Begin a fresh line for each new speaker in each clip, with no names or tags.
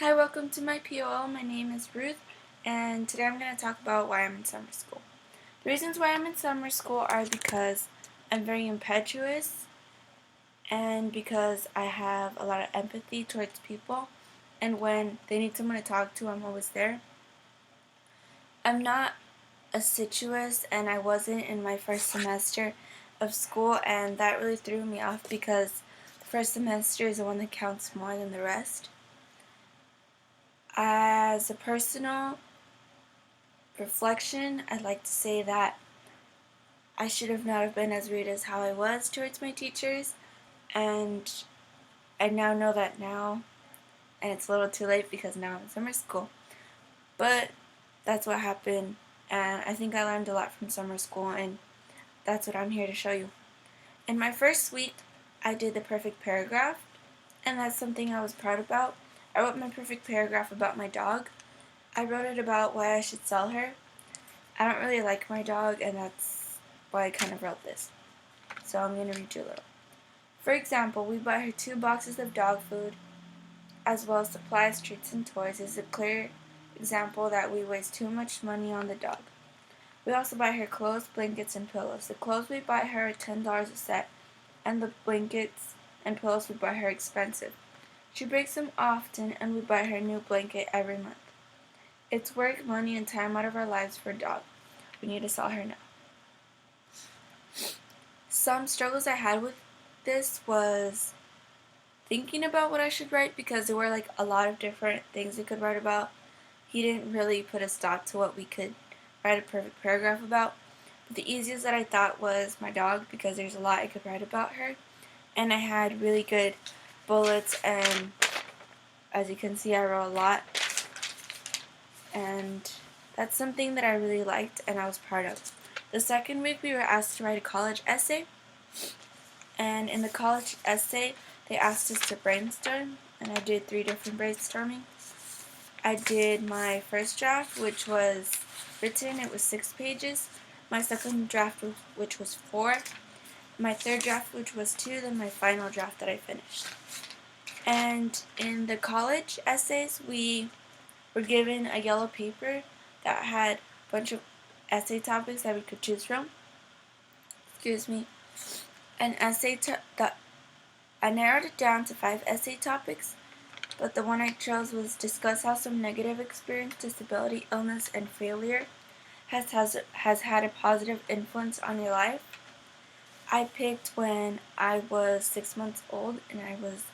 Hi, welcome to my POL. My name is Ruth, and today I'm going to talk about why I'm in summer school. The reasons why I'm in summer school are because I'm very impetuous and because I have a lot of empathy towards people, and when they need someone to talk to, I'm always there. I'm not assiduous, and I wasn't in my first semester of school, and that really threw me off because the first semester is the one that counts more than the rest. As a personal reflection, I'd like to say that I should have not have been as rude as how I was towards my teachers, and I now know that now, and it's a little too late because now I'm in summer school. But that's what happened, and I think I learned a lot from summer school, and that's what I'm here to show you. In my first week, I did the perfect paragraph, and that's something I was proud about. I wrote my perfect paragraph about my dog. I wrote it about why I should sell her. I don't really like my dog, and that's why I kind of wrote this. So I'm going to read you a little. For example, we buy her 2 boxes of dog food, as well as supplies, treats, and toys. This is a clear example that we waste too much money on the dog. We also buy her clothes, blankets, and pillows. The clothes we buy her are $10 a set, and the blankets and pillows we buy her are expensive. She breaks them often, and we buy her a new blanket every month. It's work, money, and time out of our lives for a dog. We need to sell her now. Some struggles I had with this was thinking about what I should write because there were like a lot of different things I could write about. He didn't really put a stop to what we could write a perfect paragraph about. But the easiest that I thought was my dog because there's a lot I could write about her. And I had really good bullets, and as you can see I wrote a lot. And that's something that I really liked and I was proud of. The second week we were asked to write a college essay, and in the college essay they asked us to brainstorm, and I did 3 different brainstorming. I did my first draft, which was written, it was 6 pages, my second draft, which was 4, my third draft, which was 2, then my final draft that I finished. And in the college essays we were given a yellow paper that had a bunch of essay topics that we could choose from. An essay that I narrowed it down to 5 essay topics, but the one I chose was discuss how some negative experience, disability, illness, and failure has had a positive influence on your life. I picked when I was 6 months old and I was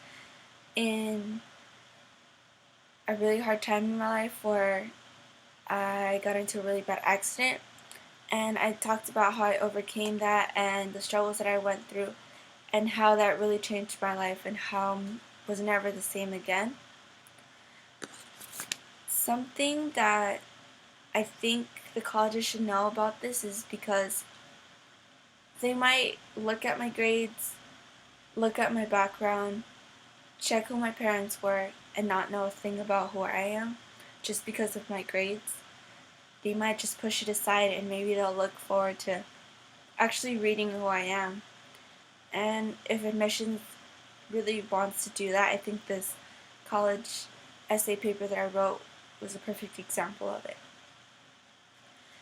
in a really hard time in my life where I got into a really bad accident, and I talked about how I overcame that and the struggles that I went through and how that really changed my life and how I was never the same again. Something that I think the colleges should know about this is because they might look at my grades, look at my background, check who my parents were, and not know a thing about who I am just because of my grades. They might just push it aside and maybe they'll look forward to actually reading who I am. And if admissions really wants to do that, I think this college essay paper that I wrote was a perfect example of it.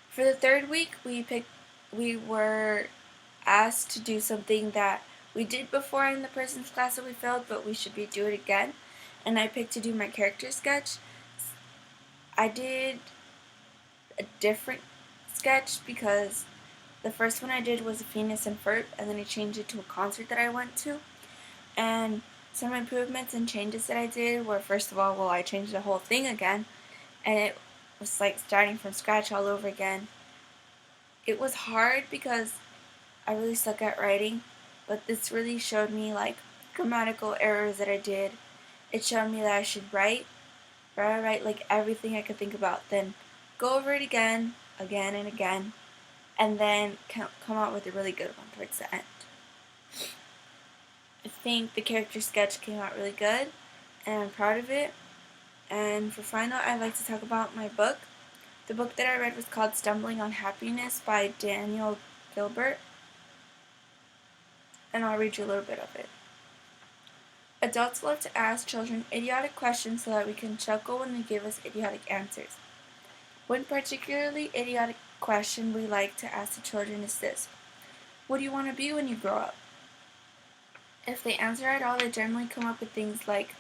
For the third week, we were asked to do something that we did before in the person's class that we failed, but we should do it again. And I picked to do my character sketch. I did a different sketch because the first one I did was a Phineas and Ferb, and then I changed it to a concert that I went to. And some improvements and changes that I did were, first of all, I changed the whole thing again, and it was like starting from scratch all over again. It was hard because I really suck at writing, but this really showed me like grammatical errors that I did. It showed me that I should write like everything I could think about, then go over it again and again, and then come out with a really good one towards the end. I think the character sketch came out really good, and I'm proud of it. And for final, I'd like to talk about my book. The book that I read was called Stumbling on Happiness by Daniel Gilbert, and I'll read you a little bit of it. Adults love to ask children idiotic questions so that we can chuckle when they give us idiotic answers. One particularly idiotic question we like to ask the children is this: what do you want to be when you grow up? If they answer at all, they generally come up with things like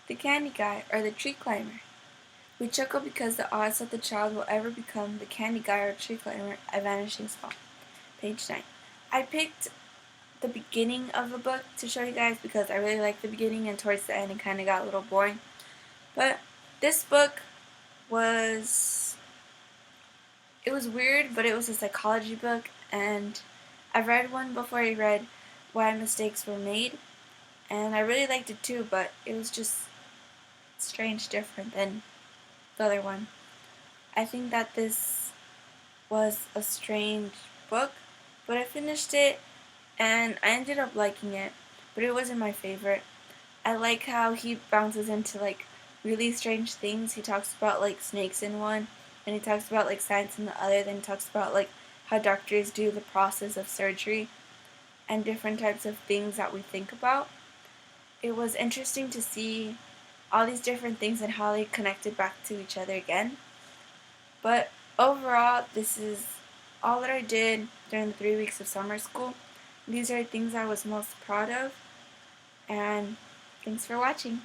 the candy guy or the tree climber. We chuckle because the odds that the child will ever become the candy guy or tree climber are vanishing small. Page 9. I picked the beginning of the book to show you guys because I really liked the beginning, and towards the end it kind of got a little boring. But this book was weird, but it was a psychology book, and I've read one before. I read Why Mistakes Were Made, and I really liked it too, but it was just strange, different than the other one. I think that this was a strange book, but I finished it and I ended up liking it, but it wasn't my favorite. I like how he bounces into like really strange things. He talks about like snakes in one, and he talks about like science in the other, then he talks about like how doctors do the process of surgery and different types of things that we think about. It was interesting to see all these different things and how they connected back to each other again. But overall, this is all that I did during the 3 weeks of summer school. These are things I was most proud of, and thanks for watching.